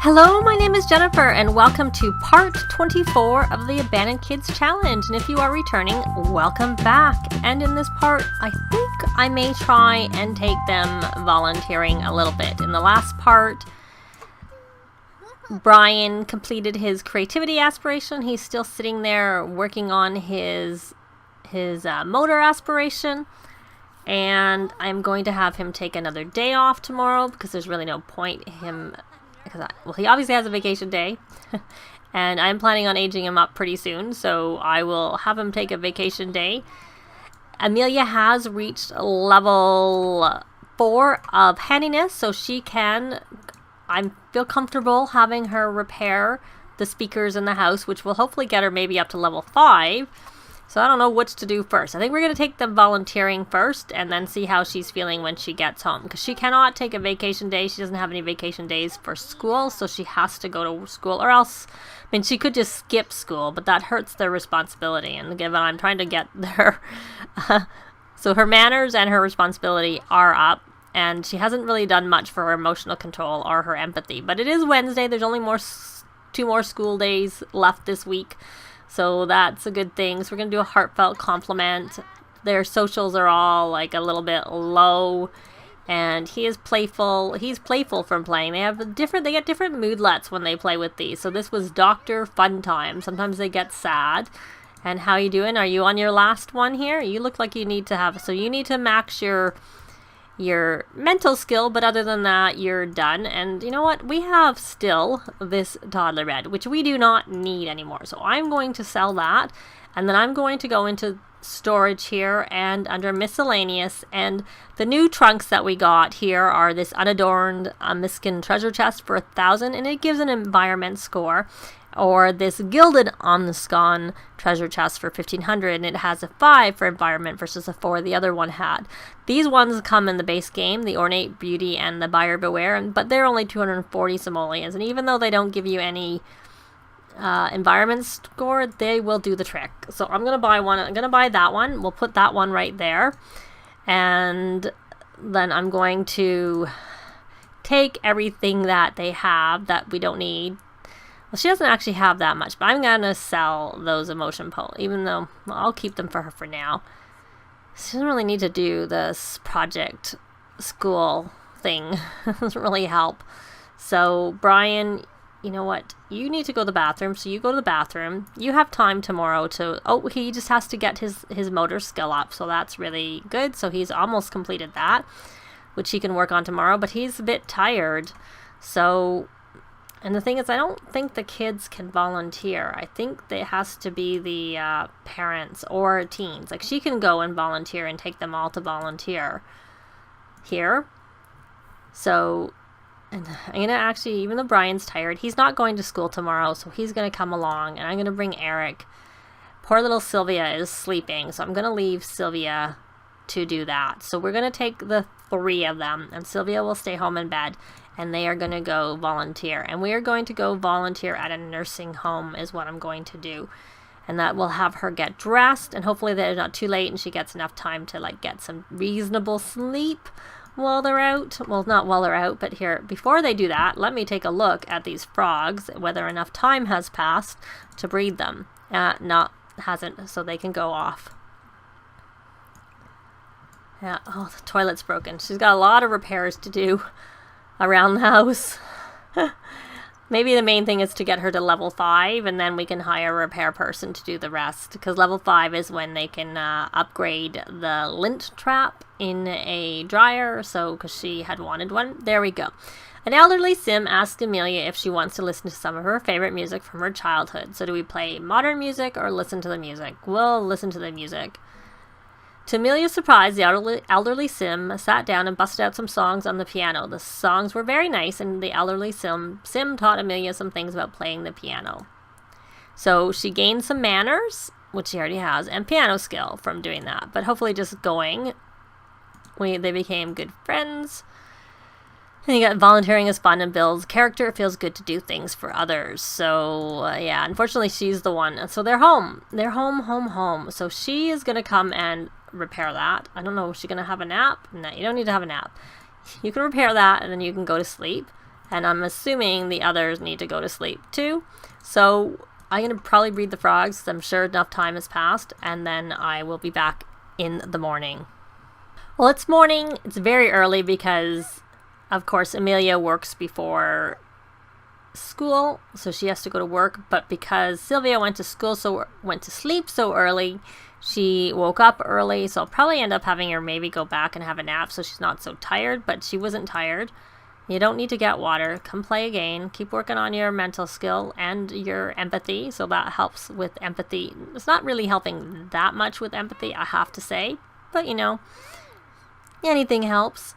Hello, my name is Jennifer, and welcome to part 24 of the Abandoned Kids Challenge. And if you are returning, welcome back. And in this part, I think I may try and take them volunteering a little bit. In the last part, Brian completed his creativity aspiration. He's still sitting there working on his motor aspiration. And I'm going to have him take another day off tomorrow because there's really no point him... Well, he obviously has a vacation day, and I'm planning on aging him up pretty soon, so I will have him take a vacation day. Amelia has reached level 4 of handiness, so she can... I feel comfortable having her repair the speakers in the house, which will hopefully get her maybe up to level 5. So I don't know which to do first. I think we're going to take them volunteering first and then see how she's feeling when she gets home. Because she cannot take a vacation day. She doesn't have any vacation days for school, so she has to go to school. Or else, I mean, she could just skip school, but that hurts their responsibility. And given I'm trying to get her... so her manners and her responsibility are up. And she hasn't really done much for her emotional control or her empathy. But it is Wednesday. There's only 2 more school days left this week. So that's a good thing. So we're going to do a heartfelt compliment. Their socials are all like a little bit low. And he is playful. He's playful from playing. They get different moodlets when they play with these. So this was Dr. Fun Time. Sometimes they get sad. And how you doing? Are you on your last one here? You look like you need to have... So you need to max your mental skill, but other than that, you're done. And you know what? We have still this toddler bed, which we do not need anymore. So I'm going to sell that, and then I'm going to go into storage here and under miscellaneous. And the new trunks that we got here are this unadorned Miskin treasure chest for 1,000, and it gives an environment score. Or this gilded Omniscon treasure chest for 1,500, and it has a 5 for environment versus a 4 the other one had. These ones come in the base game, the Ornate Beauty and the Buyer Beware, but they're only 240 simoleons, and even though they don't give you any environment score, they will do the trick. So I'm going to buy one. I'm going to buy that one. We'll put that one right there. And then I'm going to take everything that they have that we don't need. Well, she doesn't actually have that much, but I'm going to sell those emotion poles, even though I'll keep them for her for now. She doesn't really need to do this project school thing. It doesn't really help. So, Brian, you know what? You need to go to the bathroom, so you go to the bathroom. You have time tomorrow to... Oh, he just has to get his motor skill up, so that's really good. So he's almost completed that, which he can work on tomorrow, but he's a bit tired. So... And the thing is, I don't think the kids can volunteer. I think it has to be the parents or teens. Like, she can go and volunteer and take them all to volunteer here. So, and I'm going to actually, even though Brian's tired, he's not going to school tomorrow, so he's going to come along. And I'm going to bring Eric. Poor little Sylvia is sleeping, so I'm going to leave Sylvia to do that. So we're going to take the 3 of them, and Sylvia will stay home in bed. And they are going to go volunteer. And we are going to go volunteer at a nursing home is what I'm going to do. And that will have her get dressed. And hopefully they're not too late and she gets enough time to like get some reasonable sleep while they're out. Well, not while they're out, but here, before they do that, let me take a look at these frogs, whether enough time has passed to breed them. Hasn't, so they can go off. Yeah, oh, the toilet's broken. She's got a lot of repairs to do around the house. Maybe the main thing is to get her to level 5, and then we can hire a repair person to do the rest, because level 5 is when they can upgrade the lint trap in a dryer, so because she had wanted one. There we go. An elderly sim asked Amelia if she wants to listen to some of her favorite music from her childhood. So do we play modern music or listen to the music? We'll listen to the music. To Amelia's surprise, the elderly sim sat down and busted out some songs on the piano. The songs were very nice, and the elderly sim taught Amelia some things about playing the piano. So she gained some manners, which she already has, and piano skill from doing that. But hopefully just going, they became good friends. And you got volunteering is fun and builds character. It feels good to do things for others. So, yeah, unfortunately, she's the one. So they're home. They're home. So she is going to come and repair that. I don't know, is she going to have a nap? No, you don't need to have a nap. You can repair that, and then you can go to sleep. And I'm assuming the others need to go to sleep too. So I'm going to probably breed the frogs, 'cause I'm sure enough time has passed, and then I will be back in the morning. Well, it's morning. It's very early because, of course, Amelia works before school, so she has to go to work. But because Sylvia went to sleep so early, she woke up early. So I'll probably end up having her maybe go back and have a nap so she's not so tired. But she wasn't tired. You don't need to get water. Come play again. Keep working on your mental skill and your empathy. So that helps with empathy. It's not really helping that much with empathy, I have to say. But you know, anything helps.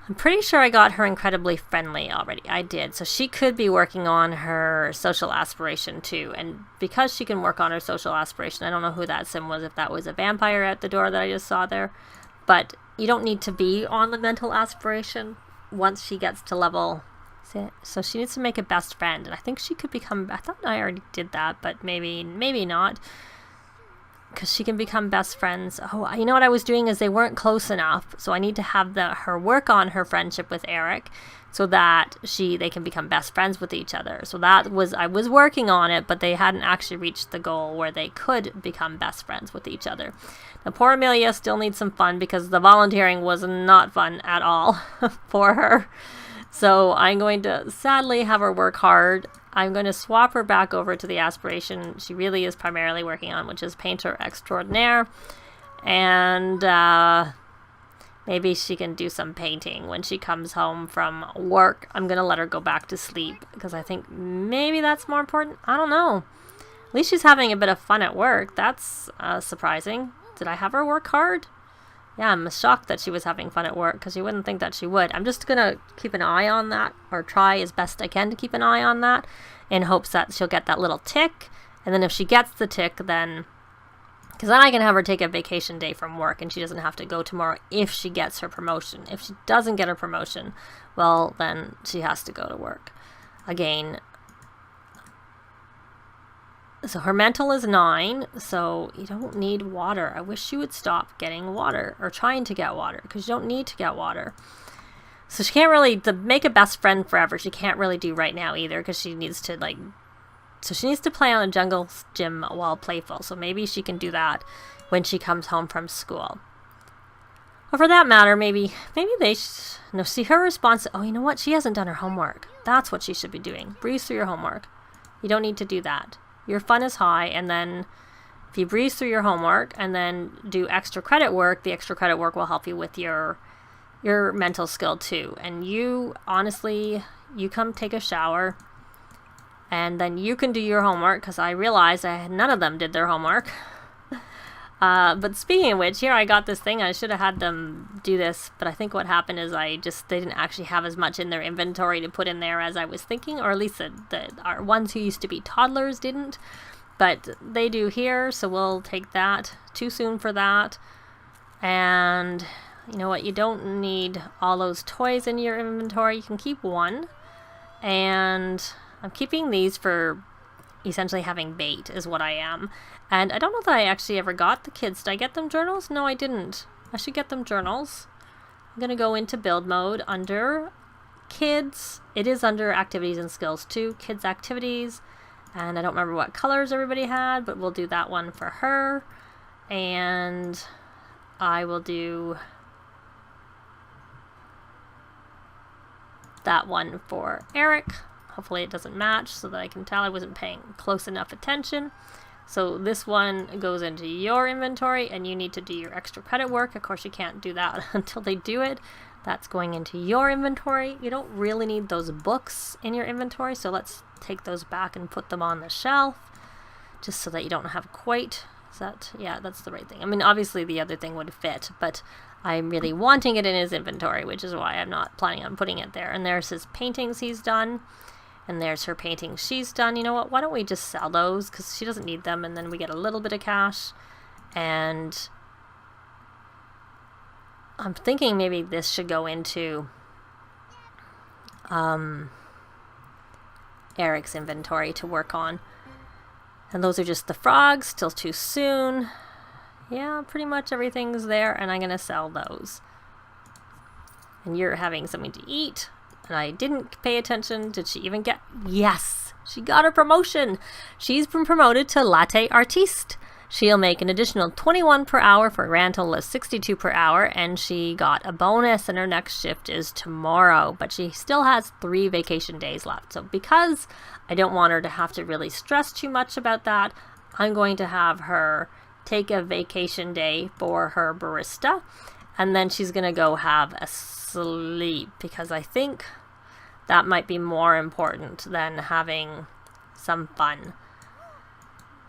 I'm pretty sure I got her incredibly friendly already. I did. So she could be working on her social aspiration too. And because she can work on her social aspiration, I don't know who that sim was, if that was a vampire at the door that I just saw there. But you don't need to be on the mental aspiration once she gets to level. So she needs to make a best friend. And I think she could become, I thought I already did that, but maybe not. Because she can become best friends. Oh, you know what I was doing is they weren't close enough. So I need to have her work on her friendship with Eric so that they can become best friends with each other. So I was working on it, but they hadn't actually reached the goal where they could become best friends with each other. Now, poor Amelia still needs some fun because the volunteering was not fun at all for her. So I'm going to sadly have her work hard. I'm going to swap her back over to the aspiration she really is primarily working on, which is painter extraordinaire. And maybe she can do some painting when she comes home from work. I'm going to let her go back to sleep because I think maybe that's more important. I don't know. At least she's having a bit of fun at work. That's surprising. Did I have her work hard? Yeah, I'm shocked that she was having fun at work because you wouldn't think that she would. I'm just going to keep an eye on that, or try as best I can to keep an eye on that in hopes that she'll get that little tick. And then if she gets the tick, then... because then I can have her take a vacation day from work and she doesn't have to go tomorrow if she gets her promotion. If she doesn't get her promotion, well, then she has to go to work again. So her mental is 9, so you don't need water. I wish she would stop getting water, or trying to get water, because you don't need to get water. So she can't really, to make a best friend forever, she can't really do right now either, because she needs to, so she needs to play on a jungle gym while playful. So maybe she can do that when she comes home from school. Or for that matter, maybe no, see her response, oh, you know what? She hasn't done her homework. That's what she should be doing. Breeze through your homework. You don't need to do that. Your fun is high, and then if you breeze through your homework and then do extra credit work, the extra credit work will help you with your mental skill too. And you, honestly, you come take a shower, and then you can do your homework, because I realized none of them did their homework. But speaking of which, here I got this thing. I should have had them do this, but I think what happened is they didn't actually have as much in their inventory to put in there as I was thinking, or at least our ones who used to be toddlers didn't. But they do here, so we'll take that. Too soon for that. And you know what? You don't need all those toys in your inventory. You can keep one. And I'm keeping these for essentially having bait is what I am. And I don't know that I actually ever got the kids. Did I get them journals? No, I didn't. I should get them journals. I'm going to go into build mode under kids. It is under activities and skills too. Kids activities. And I don't remember what colors everybody had, but we'll do that one for her. And I will do that one for Eric. Hopefully it doesn't match so that I can tell I wasn't paying close enough attention. So this one goes into your inventory, and you need to do your extra credit work. Of course, you can't do that until they do it. That's going into your inventory. You don't really need those books in your inventory, so let's take those back and put them on the shelf, just so that you don't have quite... yeah, that's the right thing. I mean, obviously the other thing would fit, but I'm really wanting it in his inventory, which is why I'm not planning on putting it there. And there's his paintings he's done. And there's her paintings she's done. You know what? Why don't we just sell those? Because she doesn't need them. And then we get a little bit of cash. And I'm thinking maybe this should go into Eric's inventory to work on. And those are just the frogs. Still too soon. Yeah, pretty much everything's there. And I'm going to sell those. And you're having something to eat. and I didn't pay attention. Did she even get... Yes! She got a promotion! She's been promoted to latte artiste. She'll make an additional 21 per hour for a grand total of 62 per hour, and she got a bonus, and her next shift is tomorrow, but she still has 3 vacation days left. So because I don't want her to have to really stress too much about that, I'm going to have her take a vacation day for her barista, and then she's going to go have a sleep, because I think that might be more important than having some fun.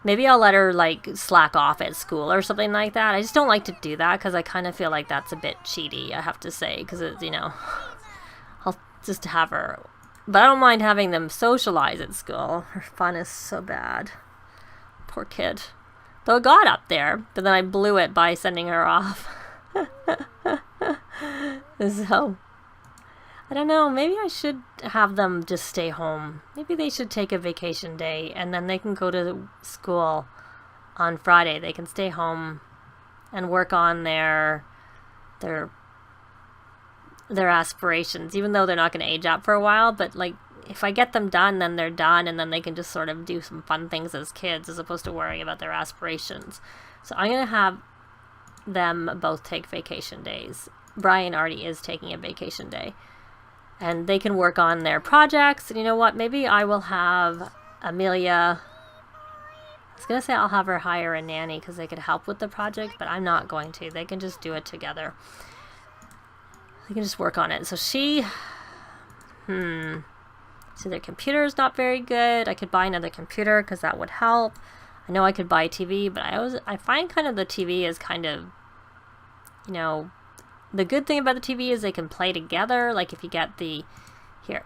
Maybe I'll let her like slack off at school or something like that. I just don't like to do that because I kind of feel like that's a bit cheaty, I have to say, because it's, you know, I'll just have her. But I don't mind having them socialize at school. Her fun is so bad. Poor kid. Though it got up there, but then I blew it by sending her off. So, I don't know, maybe I should have them just stay home. Maybe they should take a vacation day and then they can go to school on Friday. They can stay home and work on their aspirations, even though they're not going to age up for a while. But like, if I get them done, then they're done, and then they can just sort of do some fun things as kids as opposed to worrying about their aspirations. So I'm going to have them both take vacation days. Brian already is taking a vacation day. And they can work on their projects. And you know what? Maybe I will have Amelia... I was going to say I'll have her hire a nanny because they could help with the project, but I'm not going to. They can just do it together. They can just work on it. So she... So their computer is not very good. I could buy another computer because that would help. I know I could buy a TV, but I find kind of the TV is kind of, you know... The good thing about the TV is they can play together. Like if you get the... Here.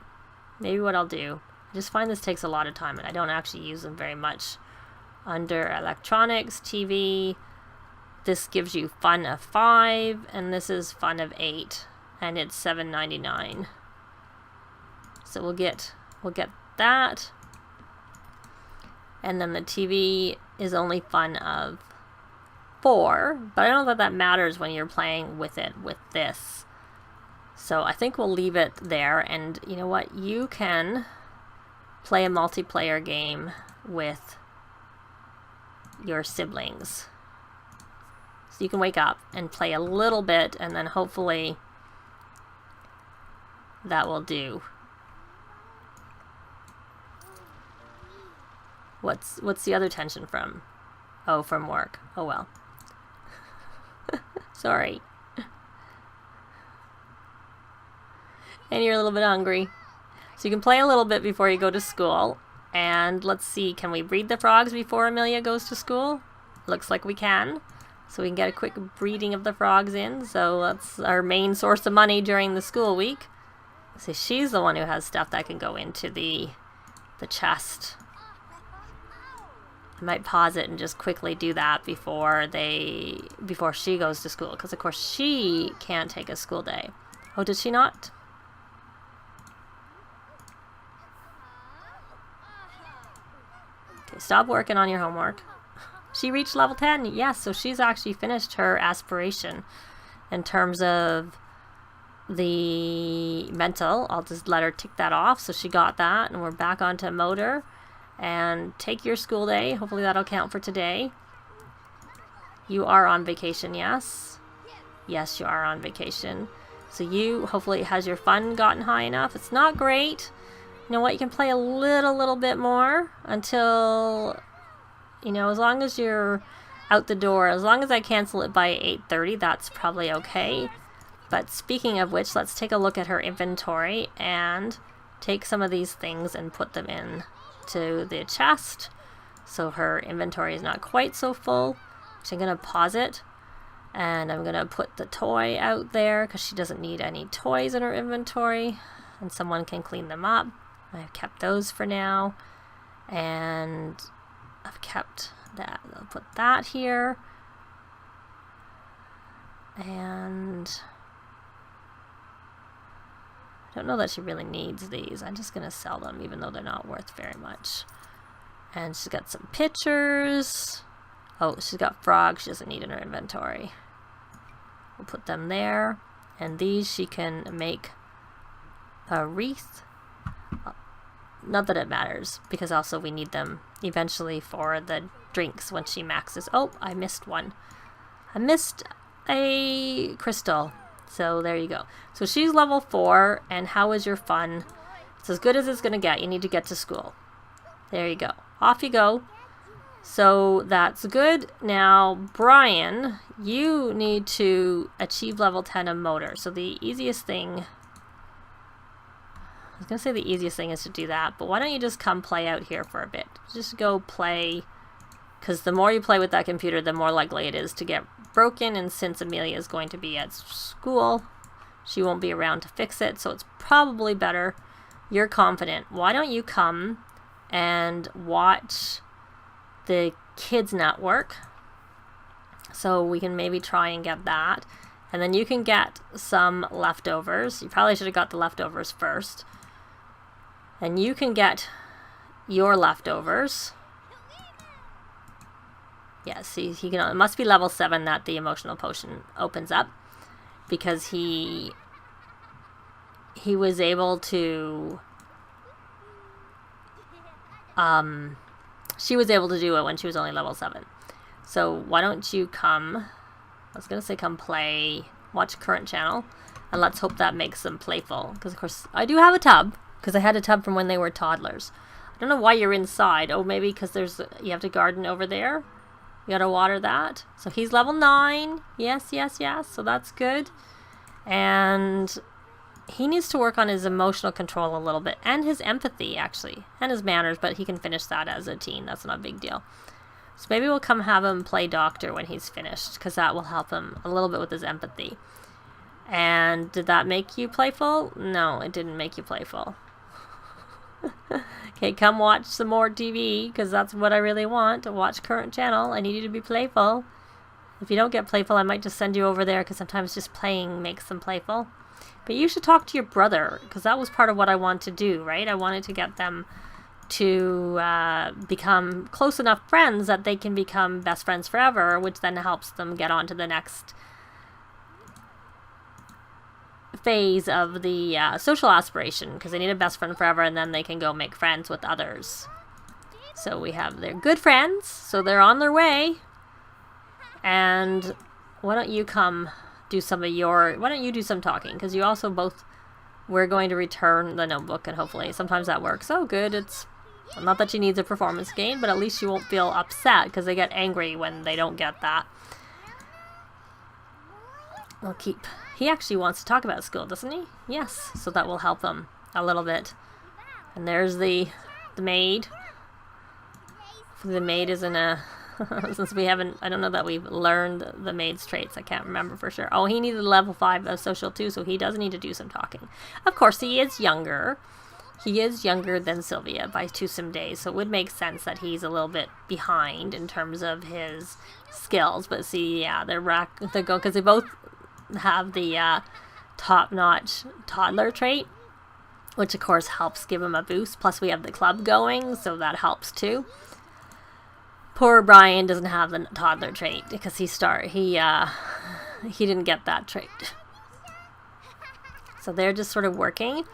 Maybe what I'll do. I just find this takes a lot of time and I don't actually use them very much. Under electronics, TV, this gives you fun of 5 and this is fun of 8. And it's $7.99. So we'll get that. And then the TV is only fun of 4, but I don't know that matters when you're playing with it with this. So I think we'll leave it there, and you know what? You can play a multiplayer game with your siblings. So you can wake up and play a little bit, and then hopefully that will do. What's the other tension from? Oh, from work. Oh well. Sorry. And you're a little bit hungry. So you can play a little bit before you go to school. And let's see, can we breed the frogs before Amelia goes to school? Looks like we can. So we can get a quick breeding of the frogs in. So that's our main source of money during the school week. So she's the one who has stuff that can go into the chest. I might pause it and just quickly do that before she goes to school, because of course she can't take a school day. Oh, did she not? Okay, stop working on your homework. She reached level 10. Yes, so she's actually finished her aspiration in terms of the mental. I'll just let her tick that off. So she got that, and we're back onto motor. And take your school day. Hopefully that'll count for today. You are on vacation, yes? Yes, you are on vacation. So you, hopefully, has your fun gotten high enough? It's not great. You know what? You can play a little bit more until, you know, as long as you're out the door. As long as I cancel it by 8:30, that's probably okay. But speaking of which, let's take a look at her inventory and take some of these things and put them in to the chest, so her inventory is not quite so full. So I'm going to pause it, and I'm going to put the toy out there because she doesn't need any toys in her inventory, and someone can clean them up. I've kept those for now, and I've kept that. I'll put that here, and I don't know that she really needs these. I'm just going to sell them, even though they're not worth very much. And she's got some pictures. Oh, she's got frogs she doesn't need in her inventory. We'll put them there. And these she can make a wreath. Not that it matters, because also we need them eventually for the drinks when she maxes. Oh, I missed one. I missed a crystal. So there you go. So she's level 4, and how is your fun? It's as good as it's going to get. You need to get to school. There you go. Off you go. So that's good. Now, Brian, you need to achieve level 10 of motor. So the easiest thing... I was going to say the easiest thing is to do that, but why don't you just come play out here for a bit? Just go play, because the more you play with that computer, the more likely it is to get broken, and since Amelia is going to be at school, she won't be around to fix it, so it's probably better. You're confident. Why don't you come and watch the Kids Network? So we can maybe try and get that, and then you can get some leftovers. You probably should have got the leftovers first. And you can get your leftovers. Yeah, see, he can. It must be level 7 that the emotional potion opens up, because he was able to. She was able to do it when she was only level 7. So why don't you come? I was gonna say come play, watch current channel, and let's hope that makes them playful. Because of course I do have a tub. Because I had a tub from when they were toddlers. I don't know why you're inside. Oh, maybe because you have to garden over there. You gotta water that. So he's level 9. Yes, yes, yes. So that's good. And he needs to work on his emotional control a little bit. And his empathy, actually. And his manners. But he can finish that as a teen. That's not a big deal. So maybe we'll come have him play doctor when he's finished. Because that will help him a little bit with his empathy. And did that make you playful? No, it didn't make you playful. Okay, come watch some more TV, because that's what I really want, to watch current channel. I need you to be playful. If you don't get playful, I might just send you over there, because sometimes just playing makes them playful. But you should talk to your brother, because that was part of what I wanted to do, right? I wanted to get them to become close enough friends that they can become best friends forever, which then helps them get on to the next phase of the social aspiration, because they need a best friend forever, and then they can go make friends with others. So we have their good friends, so they're on their way. And why don't you come do some of your, why don't you do some talking, because you also both, we're going to return the notebook, and hopefully sometimes that works. Oh good, it's not that she needs a performance gain, but at least she won't feel upset because they get angry when they don't get that. We'll keep. He actually wants to talk about school, doesn't he? Yes, so that will help him a little bit. And there's the maid. The maid isn't a... since we haven't... I don't know that we've learned the maid's traits. I can't remember for sure. Oh, he needed level 5 of social too, so he does need to do some talking. Of course, he is younger. He is younger than Sylvia by some days, so it would make sense that he's a little bit behind in terms of his skills. But see, yeah, they're going because they both have the top-notch toddler trait, which of course helps give him a boost. Plus we have the club going, so that helps too. Poor Brian doesn't have the toddler trait because he didn't get that trait. So they're just sort of working.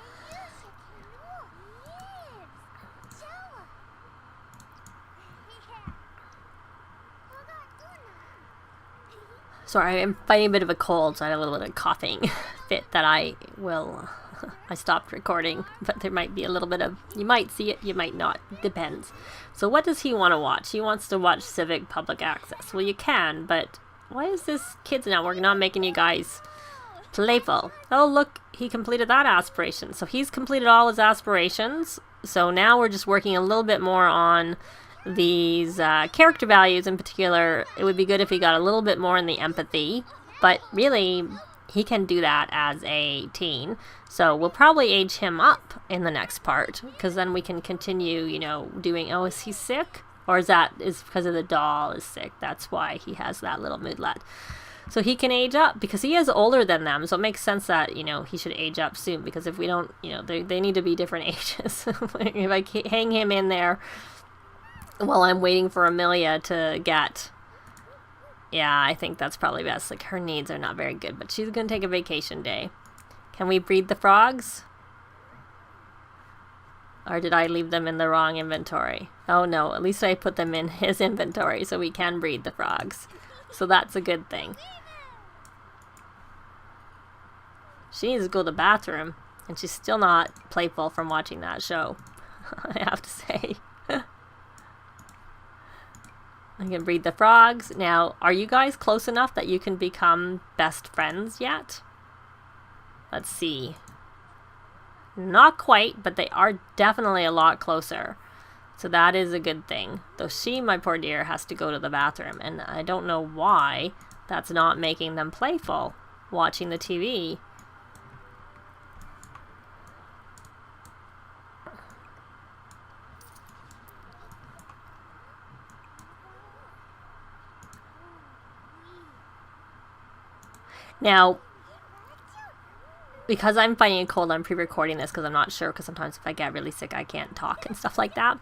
Sorry, I'm fighting a bit of a cold, so I had a little bit of coughing fit that I stopped recording, but there might be a little bit of, you might see it, you might not, depends. So what does he want to watch? He wants to watch Civic Public Access. Well, you can, but why is this Kids Network not making you guys playful? Oh, look, he completed that aspiration. So he's completed all his aspirations. So now we're just working a little bit more on these character values in particular. It would be good if he got a little bit more in the empathy, but really he can do that as a teen. So we'll probably age him up in the next part, because then we can continue, you know, doing, oh, is he sick? Or is because of the doll is sick? That's why he has that little moodlet. So he can age up because he is older than them. So it makes sense that, you know, he should age up soon, because if we don't, you know, they need to be different ages. If I hang him in there while I'm waiting for Amelia to get... Yeah, I think that's probably best. Like, her needs are not very good, but she's going to take a vacation day. Can we breed the frogs? Or did I leave them in the wrong inventory? Oh no, at least I put them in his inventory so we can breed the frogs. So that's a good thing. She needs to go to the bathroom, and she's still not playful from watching that show, I have to say. I can breed the frogs. Now, are you guys close enough that you can become best friends yet? Let's see. Not quite, but they are definitely a lot closer. So that is a good thing. Though she, my poor dear, has to go to the bathroom. And I don't know why that's not making them playful watching the TV. Now, because I'm finding it cold, I'm pre-recording this because I'm not sure, because sometimes if I get really sick I can't talk and stuff like that.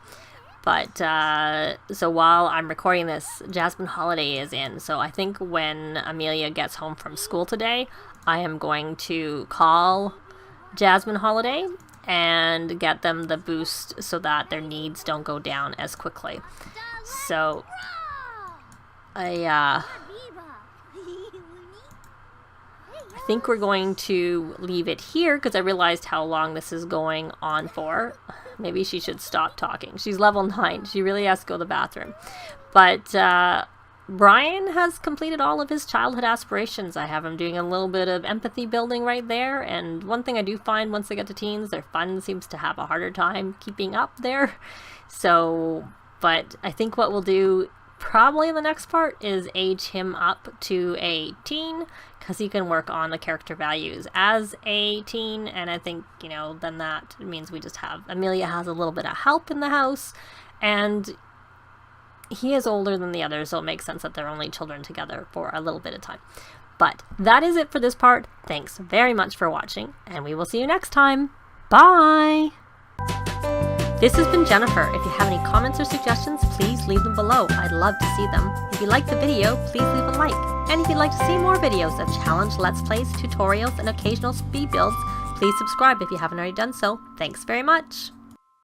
But, so while I'm recording this, Jasmine Holiday is in. So I think when Amelia gets home from school today, I am going to call Jasmine Holiday and get them the boost so that their needs don't go down as quickly. So, I think we're going to leave it here because I realized how long this is going on for. Maybe she should stop talking. She's level 9. She really has to go to the bathroom. But Brian has completed all of his childhood aspirations. I have him doing a little bit of empathy building right there. And one thing I do find once they get to teens, their fun seems to have a harder time keeping up there. So, but I think what we'll do probably in the next part is age him up to a teen, because he can work on the character values as a teen. And I think, you know, then that means we just have Amelia has a little bit of help in the house, and he is older than the others, so it makes sense that they're only children together for a little bit of time. But that is it for this part. Thanks very much for watching, and we will see you next time. Bye! This has been Jennifer. If you have any comments or suggestions, please leave them below. I'd love to see them. If you liked the video, please leave a like. And if you'd like to see more videos of challenge, let's plays, tutorials, and occasional speed builds, please subscribe if you haven't already done so. Thanks very much.